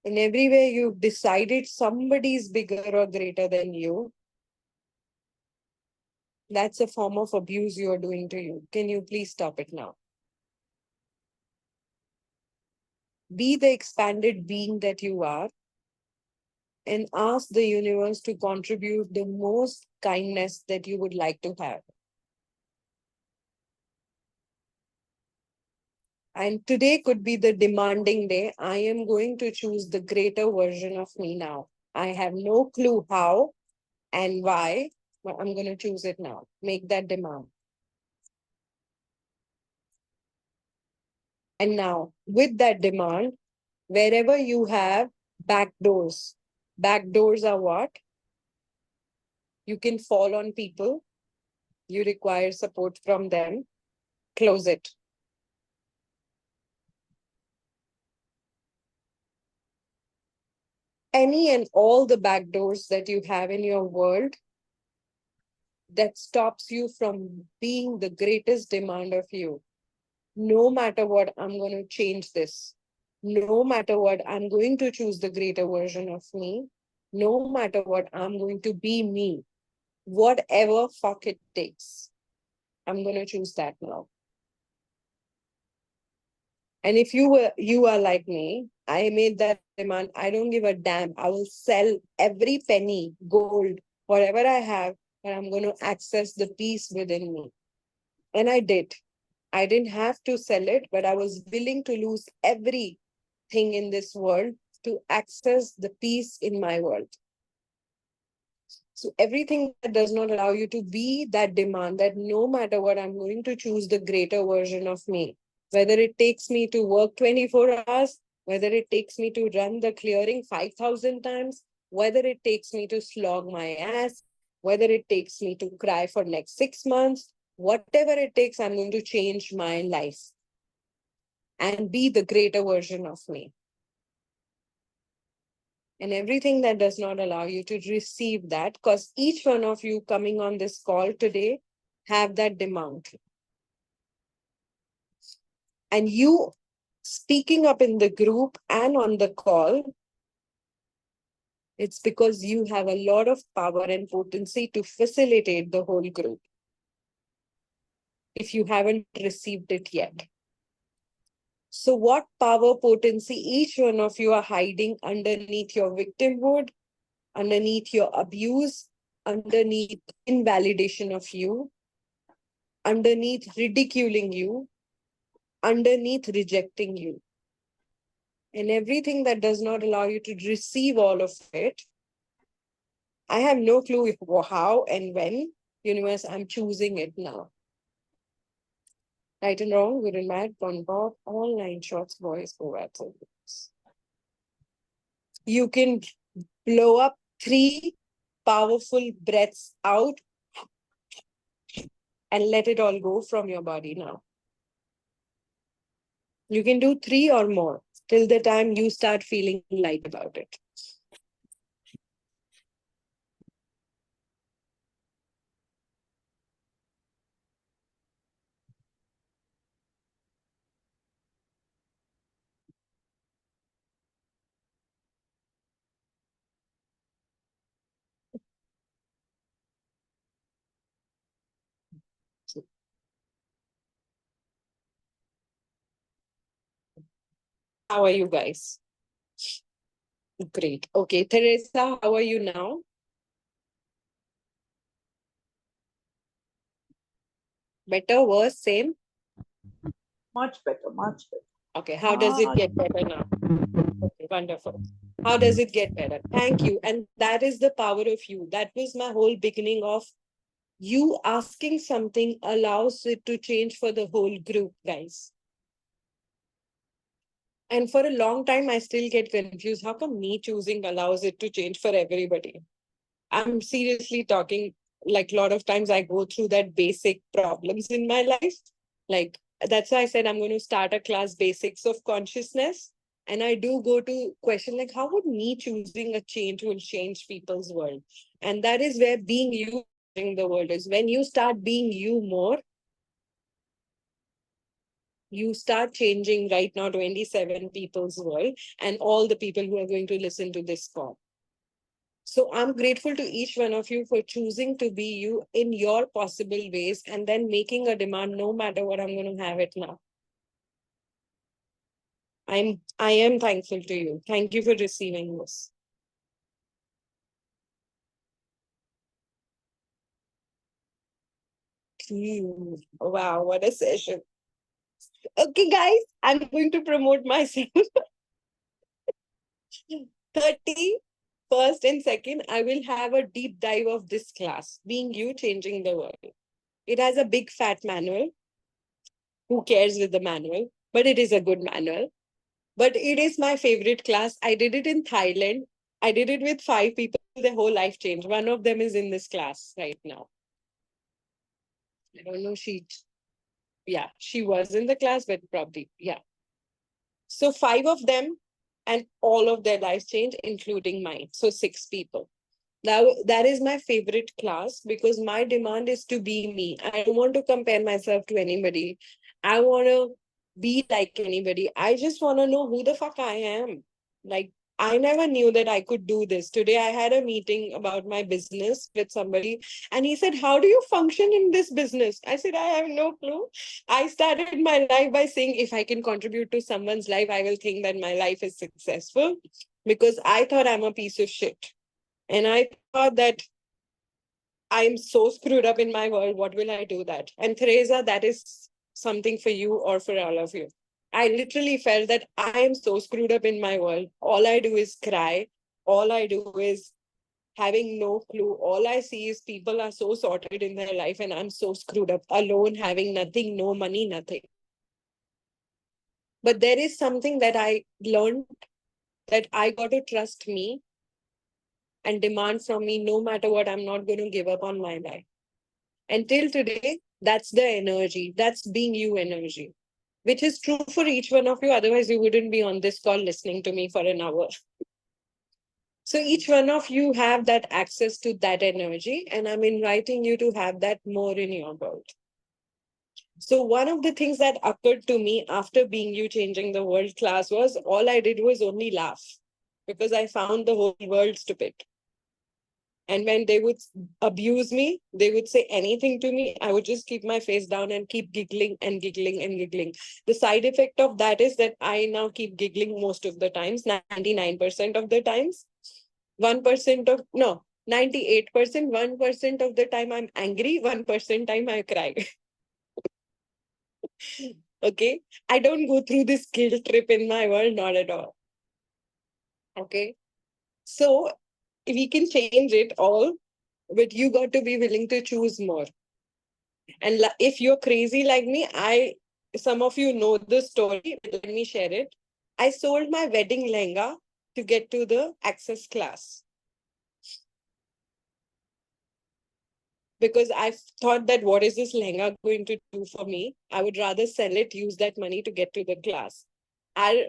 In every way you've decided somebody is bigger or greater than you, that's a form of abuse you are doing to you. Can you please stop it now? Be the expanded being that you are and ask the universe to contribute the most kindness that you would like to have. And today could be the demanding day. I am going to choose the greater version of me now. I have no clue how and why, but I'm going to choose it now. Make that demand. And now, with that demand, wherever you have back doors are what? You can fall on people. You require support from them. Close it. Any and all the back doors that you have in your world that stops you from being the greatest demand of you. No matter what, I'm going to change this. No matter what, I'm going to choose the greater version of me. No matter what, I'm going to be me. Whatever fuck it takes. I'm going to choose that now. And if you are like me, I made that demand. I don't give a damn. I will sell every penny, gold, whatever I have, and I'm going to access the peace within me. And I did. I didn't have to sell it, but I was willing to lose everything in this world to access the peace in my world. So everything that does not allow you to be that demand, that no matter what, I'm going to choose the greater version of me. Whether it takes me to work 24 hours, whether it takes me to run the clearing 5,000 times, whether it takes me to slog my ass, whether it takes me to cry for next 6 months, whatever it takes, I'm going to change my life and be the greater version of me. And everything that does not allow you to receive that, because each one of you coming on this call today have that demand. And you speaking up in the group and on the call, it's because you have a lot of power and potency to facilitate the whole group. If you haven't received it yet. So what power potency each one of you are hiding underneath your victimhood, underneath your abuse, underneath invalidation of you, underneath ridiculing you, underneath rejecting you. And everything that does not allow you to receive all of it, I have no clue how and when. Universe, I'm choosing it now. Right and wrong, good and bad, bon bob, all 9 shots, boys, go at it. You can blow up 3 powerful breaths out and let it all go from your body now. You can do 3 or more till the time you start feeling light about it. How are you guys? Great. Okay, Teresa, how are you now? Better, worse, same? Much better, much better. Okay, how does it get better now? Okay, wonderful. How does it get better? Thank you. And that is the power of you. That was my whole beginning of you asking something allows it to change for the whole group, guys. And for a long time, I still get confused. How come me choosing allows it to change for everybody? I'm seriously talking, like a lot of times I go through that basic problems in my life. Like that's why I said I'm going to start a class, Basics of Consciousness. And I do go to question like, how would me choosing a change will change people's world? And that is where being you in the world is. When you start being you more, you start changing right now 27 people's world and all the people who are going to listen to this call. So I'm grateful to each one of you for choosing to be you in your possible ways and then making a demand no matter what I'm going to have it now. I am thankful to you. Thank you for receiving this. Wow, what a session. Okay, guys, I'm going to promote myself. 31st and 2nd, I will have a deep dive of this class, Being You, Changing the World. It has a big fat manual. Who cares with the manual? But it is a good manual. But it is my favorite class. I did it in Thailand. I did it with 5 people. Their whole life changed. One of them is in this class right now. I don't know. She was in the class, but probably, yeah. So 5 of them and all of their lives changed, including mine. So 6 people. Now, that is my favorite class because my demand is to be me. I don't want to compare myself to anybody. I want to be like anybody. I just want to know who the fuck I am. Like, I never knew that I could do this. Today, I had a meeting about my business with somebody, and he said, how do you function in this business? I said, I have no clue. I started my life by saying, if I can contribute to someone's life, I will think that my life is successful because I thought I'm a piece of shit. And I thought that I'm so screwed up in my world. What will I do that? And Teresa, that is something for you or for all of you. I literally felt that I am so screwed up in my world. All I do is cry. All I do is having no clue. All I see is people are so sorted in their life and I'm so screwed up, alone, having nothing, no money, nothing. But there is something that I learned that I got to trust me and demand from me no matter what. I'm not going to give up on my life. Until today, that's the energy. That's being you energy, which is true for each one of you. Otherwise, you wouldn't be on this call listening to me for an hour. So each one of you have that access to that energy. And I'm inviting you to have that more in your world. So one of the things that occurred to me after Being You, Changing the World class was all I did was only laugh because I found the whole world stupid. And when they would abuse me, they would say anything to me, I would just keep my face down and keep giggling and giggling and giggling. The side effect of that is that I now keep giggling most of the times, 99% of the times. 1% of, no, 98%, 1% of the time I'm angry, 1% time I cry. Okay? I don't go through this guilt trip in my world, not at all. Okay? So we can change it all, but you got to be willing to choose more. And if you're crazy like me, some of you know the story, but let me share it. I sold my wedding lehenga to get to the access class. Because I thought that what is this lehenga going to do for me? I would rather sell it, use that money to get to the class.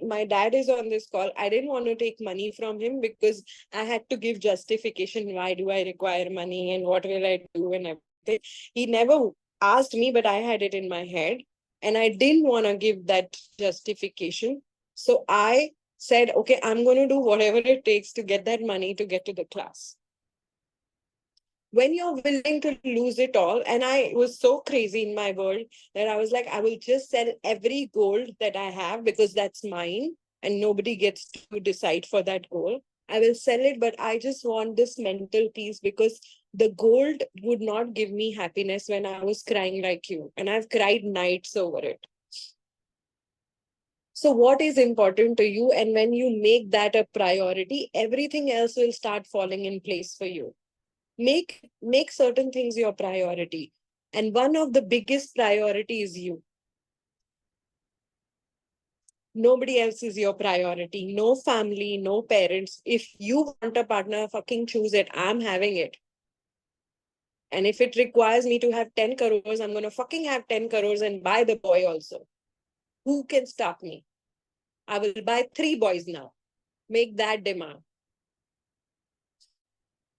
My dad is on this call. I didn't want to take money from him because I had to give justification. Why do I require money and what will I do and everything? He never asked me, but I had it in my head. And I didn't want to give that justification. So I said, okay, I'm going to do whatever it takes to get that money to get to the class. When you're willing to lose it all, and I was so crazy in my world that I was like, I will just sell every gold that I have because that's mine and nobody gets to decide for that gold. I will sell it, but I just want this mental peace because the gold would not give me happiness when I was crying like you. And I've cried nights over it. So what is important to you? And when you make that a priority, everything else will start falling in place for you. Make certain things your priority. And one of the biggest priority is you. Nobody else is your priority. No family, no parents. If you want a partner, fucking choose it. I'm having it. And if it requires me to have 10 crores, I'm going to fucking have 10 crores and buy the boy also. Who can stop me? I will buy 3 boys now. Make that demand.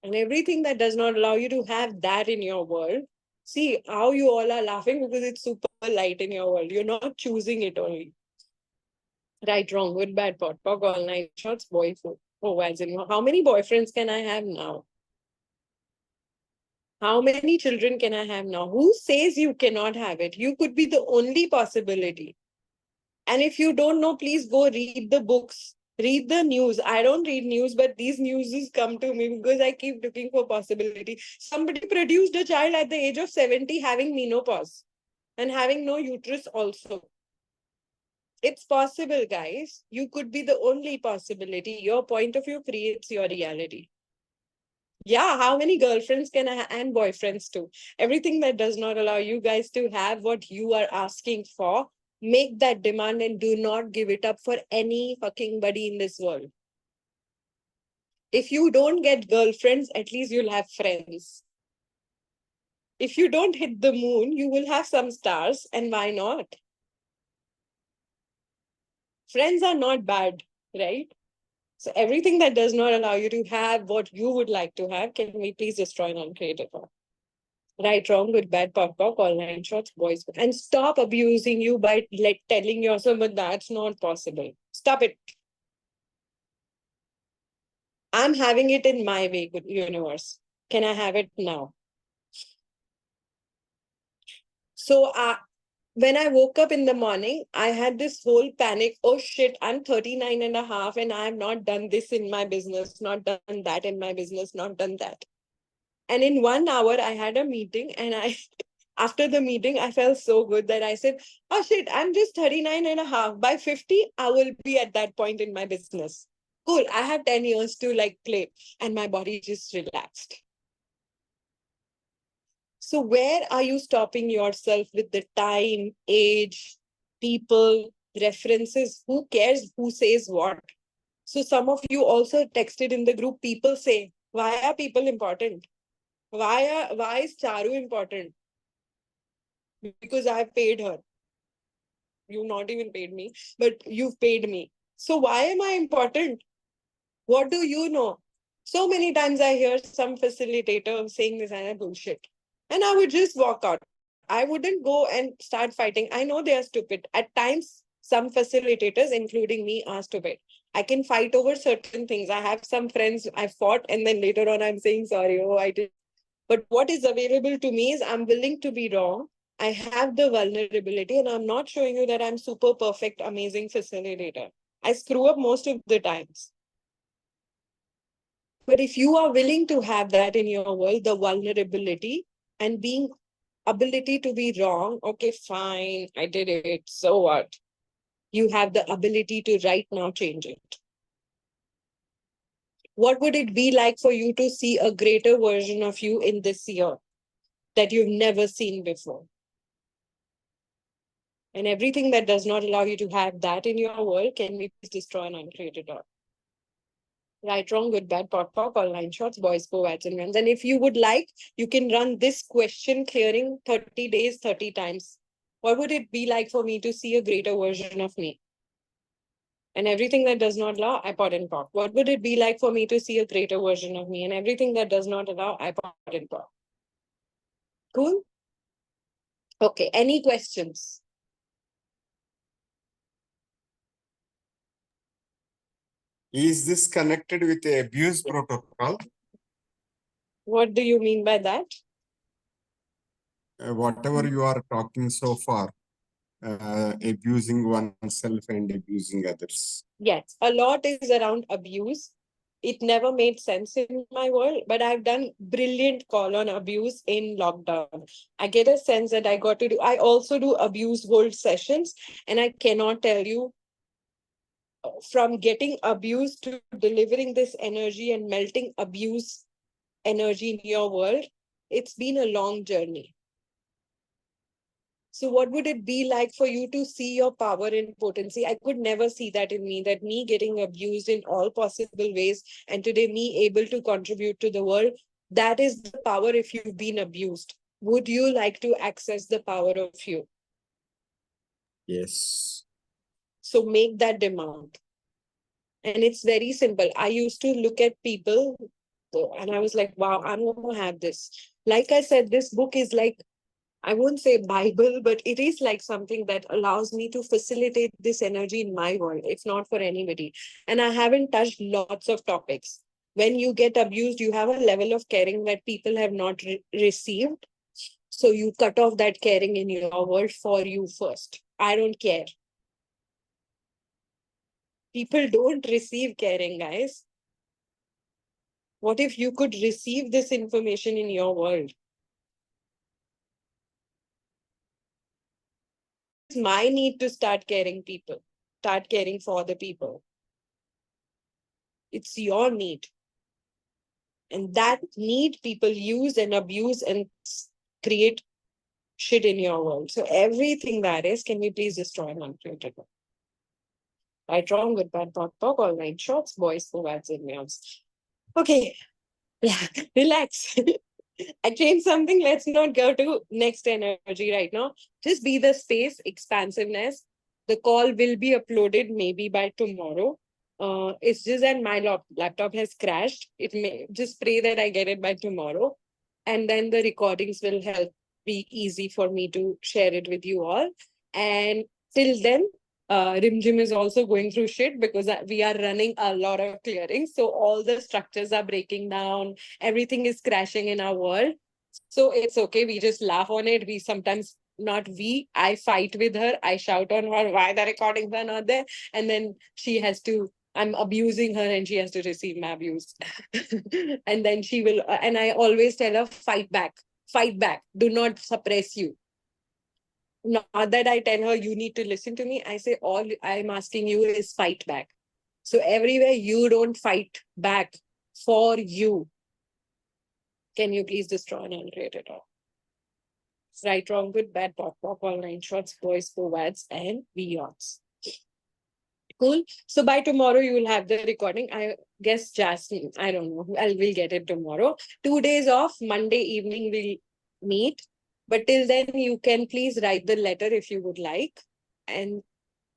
And everything that does not allow you to have that in your world, see how you all are laughing because it's super light in your world. You're not choosing it only. Right, wrong, good, bad, pot, pog, all night shots, boy, food. Oh, as in, how many boyfriends can I have now? How many children can I have now? Who says you cannot have it? You could be the only possibility. And if you don't know, please go read the books, read the news. I don't read news, but these newses come to me because I keep looking for possibility. Somebody produced a child at the age of 70 having menopause and having no uterus also. It's possible, guys. You could be the only possibility. Your point of view creates your reality. Yeah, how many girlfriends can I have and boyfriends too? Everything that does not allow you guys to have what you are asking for, make that demand and do not give it up for any fucking buddy in this world. If you don't get girlfriends, at least you'll have friends. If you don't hit the moon, you will have some stars, and why not? Friends are not bad, right? So everything that does not allow you to have what you would like to have, can we please destroy and uncreate it? Right, wrong, good, bad, pop, all nine shots, boys. And stop abusing you by telling yourself, but that's not possible. Stop it. I'm having it in my way, good universe. Can I have it now? So when I woke up in the morning, I had this whole panic. Oh shit, I'm 39 and a half and I have not done this in my business, not done that in my business, not done that. And in 1 hour, I had a meeting and after the meeting, I felt so good that I said, oh shit, I'm just 39 and a half. By 50, I will be at that point in my business. Cool, I have 10 years to play and my body just relaxed. So where are you stopping yourself with the time, age, people, references? Who cares who says what? So some of you also texted in the group, people say, why are people important? Why is Charu important? Because I have paid her. You've not even paid me, but you've paid me. So why am I important? What do you know? So many times I hear some facilitator saying this and I bullshit. And I would just walk out. I wouldn't go and start fighting. I know they are stupid. At times, some facilitators, including me, are stupid. I can fight over certain things. I have some friends I fought and then later on I'm saying sorry. Oh, I did. But what is available to me is I'm willing to be wrong. I have the vulnerability and I'm not showing you that I'm super perfect, amazing facilitator. I screw up most of the times. But if you are willing to have that in your world, the vulnerability and being ability to be wrong, okay, fine, I did it, so what? You have the ability to right now change it. What would it be like for you to see a greater version of you in this year that you've never seen before? And everything that does not allow you to have that in your world, can we please destroy and uncreate it all? Right, wrong, good, bad, pot, pop, all nine shots, boys, go, ads and runs. And if you would like, you can run this question clearing 30 days, 30 times. What would it be like for me to see a greater version of me? And everything that does not allow, I pot and pop. What would it be like for me to see a greater version of me? And everything that does not allow, I pot and pop. Cool? Okay, any questions? Is this connected with the abuse protocol? What do you mean by that? Whatever you are talking so far, abusing oneself and abusing others. Yes, a lot is around abuse. It never made sense in my world, but I've done brilliant call on abuse in lockdown. I get a sense that I got to do, I also do abuse hold sessions, and I cannot tell you from getting abused to delivering this energy and melting abuse energy in your world, it's been a long journey. So what would it be like for you to see your power and potency? I could never see that in me, that me getting abused in all possible ways, and today me able to contribute to the world. That is the power if you've been abused. Would you like to access the power of you? Yes. So make that demand. And it's very simple. I used to look at people and I was like, wow, I'm going to have this. Like I said, this book is like, I won't say Bible, but it is like something that allows me to facilitate this energy in my world, if not for anybody. And I haven't touched lots of topics. When you get abused, you have a level of caring that people have not received. So you cut off that caring in your world for you first. I don't care. People don't receive caring, guys. What if you could receive this information in your world? It's my need to start caring people, start caring for the people. It's your need. And that need people use and abuse and create shit in your world. So everything that is, can we please destroy and uncreated one? Right, wrong, good, bad, talk, all night shots, boys, forwards, and meows. Okay, yeah, relax. I changed something. Let's not go to next energy right now. Just be the space, expansiveness. The call will be uploaded maybe by tomorrow. It's just that my laptop has crashed. It may just pray that I get it by tomorrow. And then the recordings will help be easy for me to share it with you all. And till then, Rimjim is also going through shit because we are running a lot of clearing. So all the structures are breaking down. Everything is crashing in our world. So it's okay. We just laugh on it. We sometimes, I fight with her. I shout on her, why the recordings are not there? And then I'm abusing her and she has to receive my abuse. And then she will, and I always tell her, fight back, do not suppress you. Not that I tell her, you need to listen to me. I say, all I'm asking you is fight back. So everywhere you don't fight back for you, can you please destroy and uncreate it all? Right, wrong, good, bad, pop, all nine shots, boys, forwards, and beyonds. Cool. So by tomorrow, you will have the recording. I guess Jasmine, I don't know. We'll get it tomorrow. 2 days off. Monday evening, we'll meet. But till then, you can please write the letter if you would like and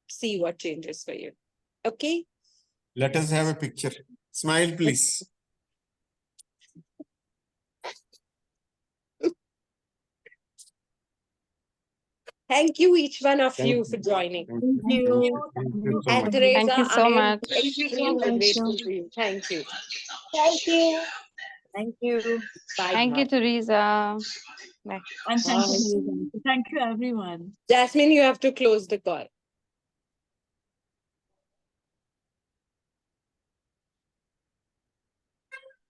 see what changes for you. Okay? Let us have a picture. Smile, please. Thank you, each one of Thank you you. for joining. Thank you. Thank you so And much. Teresa, Thank you so I am much. extremely grateful to you. Thank you. Thank you. Thank you. Bye. Thank you, Teresa. Bye. And thank you, Bye. Teresa. Thank you, everyone. Jasmine, you have to close the call.